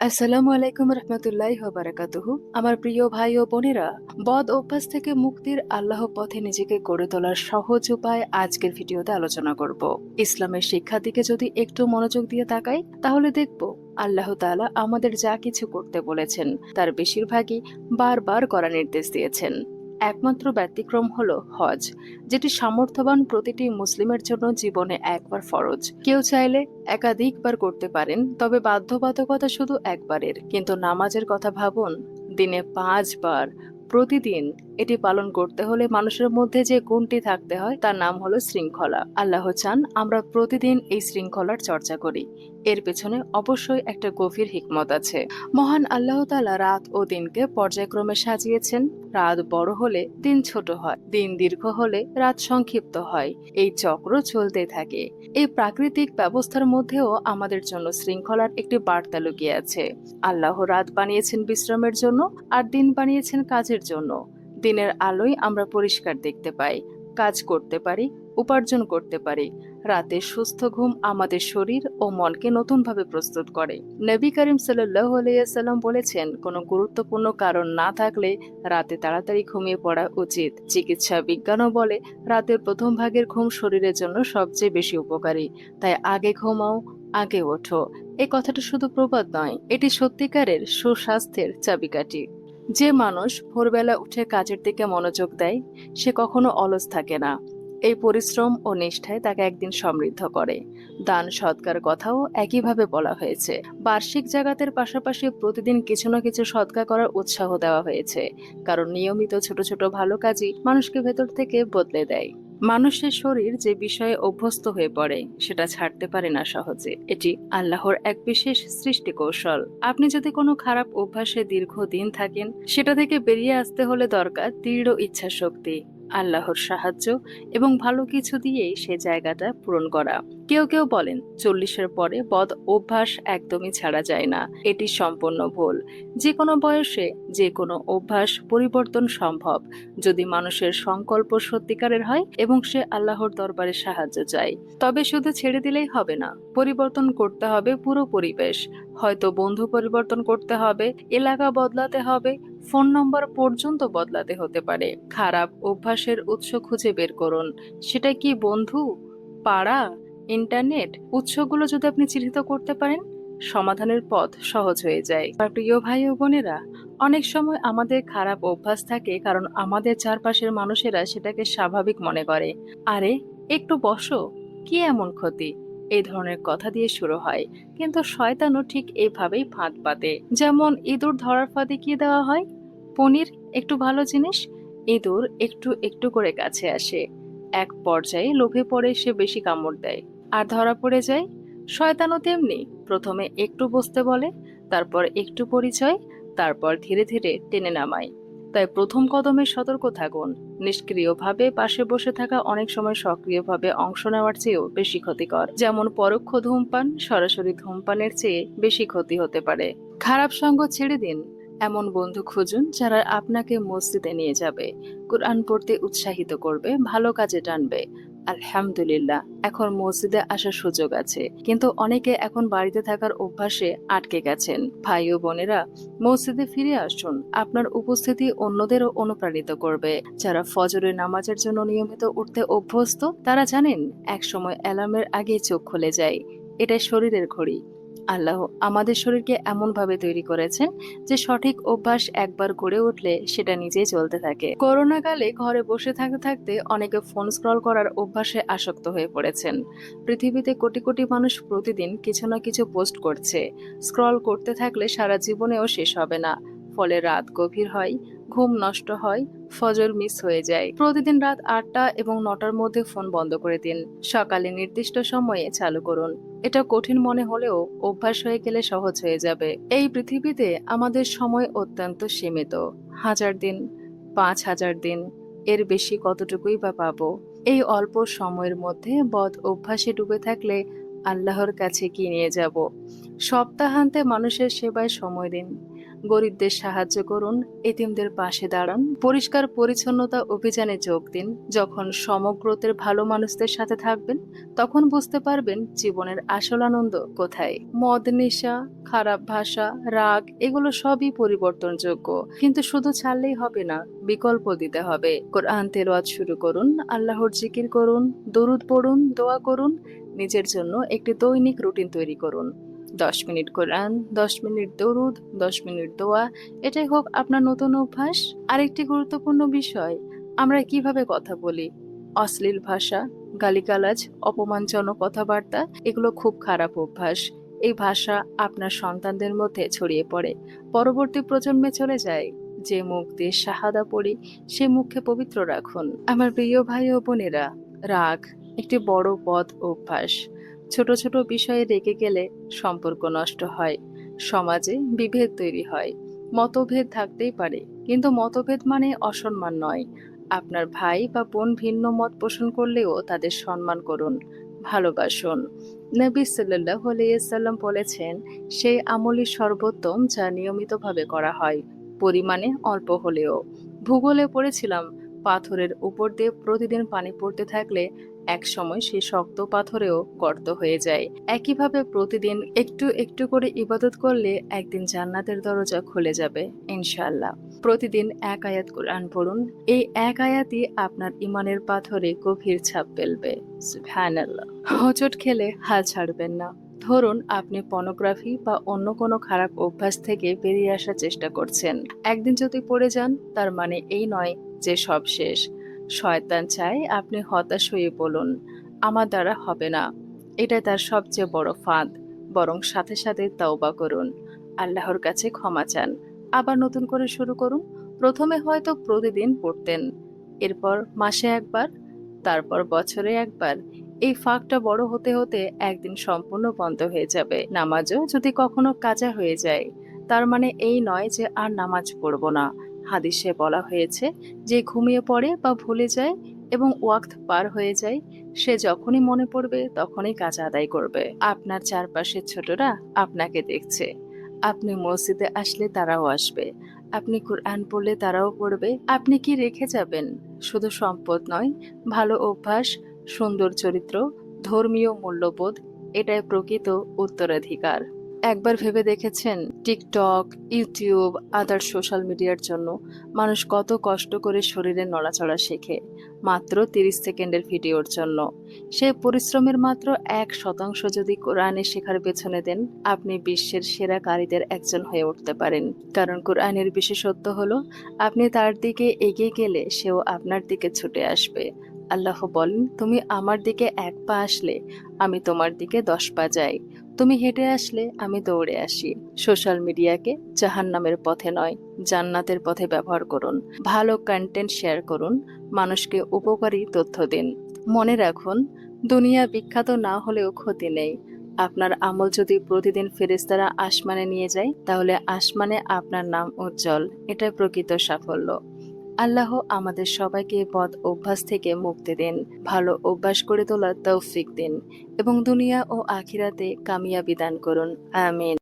আসসালামু আলাইকুম রহমতুল্লাহি ওয়া বারাকাতুহু। আমার প্রিয় ভাই ও বোনেরা, বদ অভ্যাস থেকে মুক্তির আল্লাহ পথে নিজেকে গড়ে তোলার সহজ উপায় আজকের ভিডিওতে আলোচনা করব। ইসলামের শিক্ষার দিকে যদি একটু মনোযোগ দিয়ে তাকাই, তাহলে দেখব আল্লাহ তাআলা আমাদের যা কিছু করতে বলেছেন তার বেশিরভাগই বারবার করার নির্দেশ দিয়েছেন। একমাত্র ব্যতিক্রম হলো হজ, যেটি সামর্থ্যবান প্রতিটি মুসলিমের জন্য জীবনে একবার ফরজ। কেউ চাইলে একাধিকবার করতে পারেন, তবে বাধ্যবাধকতা শুধু একবারের। কিন্তু নামাজের কথা ভাবুন, দিনে 5 বার প্রতিদিন এটি পালন করতে হলে মানুষের মধ্যে যে গুণটি থাকতে হয় তার নাম হলো শৃঙ্খলা। আল্লাহ চান আমরা প্রতিদিন এই শৃঙ্খলার চর্চা করি। এর পেছনে অবশ্যই একটা গভীর হিকমত আছে। মহান আল্লাহ তাআলা রাত ও দিনকে পর্যায়ক্রমে সাজিয়েছেন। রাত বড় হলে দিন ছোট হয়, দিন দীর্ঘ হলে রাত সংক্ষিপ্ত হয়। এই চক্র চলতে থাকে। এই প্রাকৃতিক ব্যবস্থার মধ্যেও আমাদের জন্য শৃঙ্খলার একটি বার্তা লুকিয়ে আছে। আল্লাহ রাত বানিয়েছেন বিশ্রামের জন্য, আর দিন বানিয়েছেন কাজের জন্য। দিনের আলোয় আমরা পরিষ্কার দেখতে পাই, কাজ করতে পারি, উপার্জন করতে পারি। রাতের সুস্থ ঘুম আমাদের শরীর ও মনকে নতুনভাবে প্রস্তুত করে। নবী করিম সাল্লাল্লাহু আলাইহি ওয়াসাল্লাম বলেছেন, কোনো গুরুত্বপূর্ণ কারণ না থাকলে রাতে তাড়াতাড়ি ঘুমিয়ে পড়া উচিত। চিকিৎসা বিজ্ঞানও বলে রাতের প্রথম ভাগের ঘুম শরীরের জন্য সবচেয়ে বেশি উপকারী। তাই আগে ঘুমাও, আগে ওঠো। এই কথাটা শুধু প্রবাদ নয়, এটি সত্যিকারের সুস্বাস্থ্যের চাবিকাঠি। যে মানুষ ভোরবেলা উঠে কাজের দিকে মনোযোগ দেয়, সে কখনো অলস থাকে না। এই পরিশ্রম ও নিষ্ঠায় তাকে একদিন সমৃদ্ধ করে। দান সৎকার কথাও একইভাবে বলা হয়েছে। বার্ষিক জাকাতের পাশাপাশি প্রতিদিন কিছু না কিছু সৎকার করার উৎসাহ দেওয়া হয়েছে, কারণ নিয়মিত ছোট ছোট ভালো কাজই মানুষকে ভেতর থেকে বদলে দেয়। মানুষের শরীর যে বিষয়ে অভ্যস্ত হয়ে পড়ে সেটা ছাড়তে পারে না সহজে। এটি আল্লাহর এক বিশেষ সৃষ্টি কৌশল। আপনি যদি কোনো খারাপ অভ্যাসে দীর্ঘদিন থাকেন, সেটা থেকে বেরিয়ে আসতে হলে দরকার দৃঢ় ইচ্ছা শক্তি, আল্লাহর সাহায্য এবং ভালো কিছু দিয়েই সে জায়গাটা পূরণ করা। কেউ কেউ বলেন 40-এর পরে বদ অভ্যাস একদমই ছাড়া যায় না। এটি সম্পূর্ণ ভুল। যে কোনো বয়সে যে কোনো অভ্যাস পরিবর্তন সম্ভব, যদি মানুষের সংকল্প সত্যিকারের হয় এবং সে আল্লাহর দরবারে সাহায্য চায়। তবে শুধু ছেড়ে দিলেই হবে না, পরিবর্তন করতে হবে পুরো পরিবেশ। হয়তো বন্ধু পরিবর্তন করতে হবে, এলাকা বদলাতে হবে, ফোন নম্বর পর্যন্ত বদলাতে হতে পারে। খারাপ অভ্যাসের উৎস খুঁজে বের করুন। সেটা কি বন্ধু, পাড়া, ইন্টারনেট? উৎসগুলো যদি আপনি চিহ্নিত করতে পারেন, সমাধানের পথ সহজ হয়ে যায়। আর প্রিয় ভাই ও বোনেরা, অনেক সময় আমাদের খারাপ অভ্যাস থাকে কারণ আমাদের চারপাশের মানুষেরা সেটাকে স্বাভাবিক মনে করে। আরে, একটু বসো, কি এমন ক্ষতি? এই ধরনের কথা দিয়ে শুরু হয়। কিন্তু শয়তানও ঠিক এইভাবেই ফাঁদ পাতে। যেমন ইঁদুর ধরার ফাঁদে কি দেওয়া হয়? পনির। একটু ভালো জিনিস, ইঁদুর একটু একটু করে কাছে আসে। এক পর্যায়ে লোভে পড়ে সে বেশি কামড় দেয় আর ধরা পড়ে যায়। শয়তানও তেমনি, প্রথমে একটু বসতে বলে, তারপর একটু পরিচয়, তারপর ধীরে ধীরে টেনে নামায়। তাই প্রথম কদমে সতর্ক থাকুন। নিষ্ক্রিয়ভাবে পাশে বসে থাকা অনেক সময় সক্রিয়ভাবে অংশ নেওয়ার চেয়েও বেশি ক্ষতিকর। যেমন পরোক্ষ ধূমপান সরাসরি ধূমপানের চেয়ে বেশি ক্ষতি হতে পারে। খারাপ সঙ্গ ছেড়ে দিন। এমন বন্ধু খুঁজুন যারা আপনাকে মসজিদে নিয়ে যাবে, কুরআন পড়তে উৎসাহিত করবে, ভালো কাজে টানবে। আলহামদুলিল্লাহ, এখন মসজিদে আসার সুযোগ আছে, কিন্তু অনেকে এখন বাড়িতে থাকার অভ্যাসে আটকে গেছেন। ভাই ও বোনেরা, মসজিদে ফিরে আসুন। আপনার উপস্থিতি অন্যদেরও অনুপ্রাণিত করবে। যারা ফজরের নামাজের জন্য নিয়মিত উঠতে অভ্যস্ত, তারা জানেন একসময় অ্যালার্মের আগে চোখ খুলে যায়। এটা শরীরের ঘড়ি। আল্লাহ আমাদের শরীরকে এমন ভাবে তৈরি করেছেন যে সঠিক অভ্যাস একবার গড়ে উঠলে সেটা নিজেই চলতে থাকে। করোনা কালে ঘরে বসে থাকতে থাকতে অনেকে ফোন স্ক্রল করার অভ্যাসে আসক্ত হয়ে পড়েছেন। পৃথিবীতে কোটি কোটি মানুষ প্রতিদিন কিছু না কিছু পোস্ট করছে। স্ক্রল করতে থাকলে সারা জীবনেও শেষ হবে না। ফলে রাত গভীর হয়, ঘুম নষ্ট হয়, ফজর মিস হয়ে যায়। প্রতিদিন রাত 8টা এবং 9টার মধ্যে ফোন বন্ধ করে দিন। সকালে নির্দিষ্ট সময়ে চালু করুন। এটা কঠিন মনে হলেও অভ্যাস হয়ে গেলে সহজ হয়ে যাবে। এই পৃথিবীতে আমাদের সময় অত্যন্ত সীমিত। 1000 দিন, 5000 দিন, এর বেশি কতটুকুই বা পাবো? এই অল্প সময়ের মধ্যে বদ অভ্যাসে ডুবে থাকলে আল্লাহর কাছে কি নিয়ে যাব? সপ্তাহান্তে মানুষের সেবায় সময় দিন। গরিবদের সাহায্য করুন, এতিমদের পাশে দাঁড়ান, পরিষ্কার পরিচ্ছন্নতা অভিযানে যোগ দিন। যখন সমগ্রতের ভালো মানুষদের সাথে থাকবেন, তখন বুঝতে পারবেন জীবনের আসল আনন্দ কোথায়। মদ, নেশা, খারাপ ভাষা, রাগ এগুলো সবই পরিবর্তনযোগ্য, কিন্তু শুধু ছাড়লেই হবে না, বিকল্প দিতে হবে। কোরআন তেলাওয়াত শুরু করুন, আল্লাহর জিকির করুন, দরুদ পড়ুন, দোয়া করুন। নিজের জন্য একটি দৈনিক রুটিন তৈরি করুন। 10 মিনিট কোরআন, 10 মিনিট দরুদ, 10 মিনিট দোয়া, এটাই হোক আপনার নতুন অভ্যাস। আরেকটি গুরুত্বপূর্ণ বিষয়, আমরা কিভাবে কথা বলি। অশ্লীল ভাষা, গালিগালাজ, অপমানজনক কথাবার্তা এগুলো খুব খারাপ অভ্যাস। এই ভাষা আপনার সন্তানদের মধ্যে ছড়িয়ে পড়ে, পরবর্তী প্রজন্মে চলে যায়। যে মুখ দিয়ে শাহাদা পড়ি, সে মুখকে পবিত্র রাখুন। আমার প্রিয় ভাই ও বোনেরা, রাগ একটি বড় বদ অভ্যাস। ছোট ছোট বিষয়ে রেগে গেলে সম্পর্ক নষ্ট হয়, সমাজে বিভেদ তৈরি হয়। মতভেদ থাকতেই পারে, কিন্তু মতভেদ মানে অসম্মান নয়। আপনার ভাই বা বোন ভিন্ন মত পোষণ করলেও তাদের সম্মান করুন, ভালোবাসুন। নবী সাল্লাল্লাহু আলাইহি সাল্লাম বলেছেন, সেই আমলই সর্বোত্তম যা নিয়মিতভাবে করা হয়, পরিমাণে অল্প হলেও। ভূগোলে পড়েছিলাম, পাথরের উপর দিয়ে প্রতিদিন পানি পড়তে থাকলে এক সময় সেই শক্ত পাথরেও গর্ত হয়ে যায়। একইভাবে প্রতিদিন একটু একটু করে ইবাদত করলে একদিন জান্নাতের দরজা খুলে যাবে ইনশাআল্লাহ। প্রতিদিন এক আয়াত কোরআন পড়ুন, এই এক আয়াতই আপনার ইমানের পাথরে গভীর ছাপ ফেলবে। সুবহানাল্লাহ। হোঁচট খেলে হাল ছাড়বেন না। ধরুন আপনি পর্নোগ্রাফি বা অন্য কোনো খারাপ অভ্যাস থেকে বেরিয়ে আসার চেষ্টা করছেন। একদিন যদি পড়ে যান, তার মানে এই নয় যে সব শেষ। শয়তান চায় আপনি হতাশ হয়ে বলুন, আমার দ্বারা হবে না। এটাই তার সবচেয়ে বড় ফাঁদ। বরং সাথে সাথে তওবা করুন, আল্লাহর কাছে ক্ষমা চান, আবার নতুন করে শুরু করুন। প্রথমে হয়তো প্রতিদিন পড়তেন, এরপর মাসে একবার, তারপর বছরে একবার। এই ফাঁকটা বড় হতে হতে একদিন সম্পূর্ণ বন্ধ হয়ে যাবে। নামাজও যদি কখনো কাজা হয়ে যায়, তার মানে এই নয় যে আর নামাজ পড়ব না। হাদিসে বলা হয়েছে, যে ঘুমিয়ে পড়ে বা ভুলে যায় এবং ওয়াক্ত পার হয়ে যায়, সে যখনই মনে পড়বে তখনই কাজ আদায় করবে। আপনার চারপাশের ছোটরা আপনাকে দেখছে। আপনি মসজিদে আসলে তারাও আসবে, আপনি কোরআন পড়লে তারাও পড়বে। আপনি কি রেখে যাবেন? শুধু সম্পদ নয়, ভালো অভ্যাস, সুন্দর চরিত্র, ধর্মীয় মূল্যবোধ। এটাই প্রকৃত উত্তরাধিকার। একবার ভেবে দেখেছেন, টিকটক, ইউটিউব, আদার সোশ্যাল মিডিয়ার জন্য মানুষ কত কষ্ট করে শরীরে নড়াচড়া শেখে, মাত্র 30 সেকেন্ডের ভিডিওর জন্য। সেই পরিশ্রমের মাত্র 1% যদি কোরআনে শেখার পেছনে দেন, আপনি বিশ্বের সেরা কারীদের একজন হয়ে উঠতে পারেন। কারণ কোরআনের বিশেষত্ব হলো, আপনি তার দিকে এগিয়ে গেলে সেও আপনার দিকে ছুটে আসবে। আল্লাহ বলেন, তুমি আমার দিকে 1 পা আসলে আমি তোমার দিকে 10 পা যাই, তুমি হেঁটে আসলে আমি দৌড়ে আসি। সোশ্যাল মিডিয়াকে জাহান্নামের পথে নয়, জান্নাতের পথে ব্যবহার করুন। ভালো কন্টেন্ট শেয়ার করুন, মানুষকে উপকারী তথ্য দিন। মনে রাখুন, দুনিয়া বিখ্যাত না হলেও ক্ষতি নেই। আপনার আমল যদি প্রতিদিন ফেরেশতারা আসমানে নিয়ে যায়, তাহলে আসমানে আপনার নাম উজ্জ্বল। এটা প্রকৃত সাফল্য। আল্লাহ আমাদের সবাইকে বদ অভ্যাস থেকে মুক্তি দিন, ভালো অভ্যাস করে তোলার তৌফিক দিন এবং দুনিয়া ও আখিরাতে কামিয়াবি দান করুন। আমিন।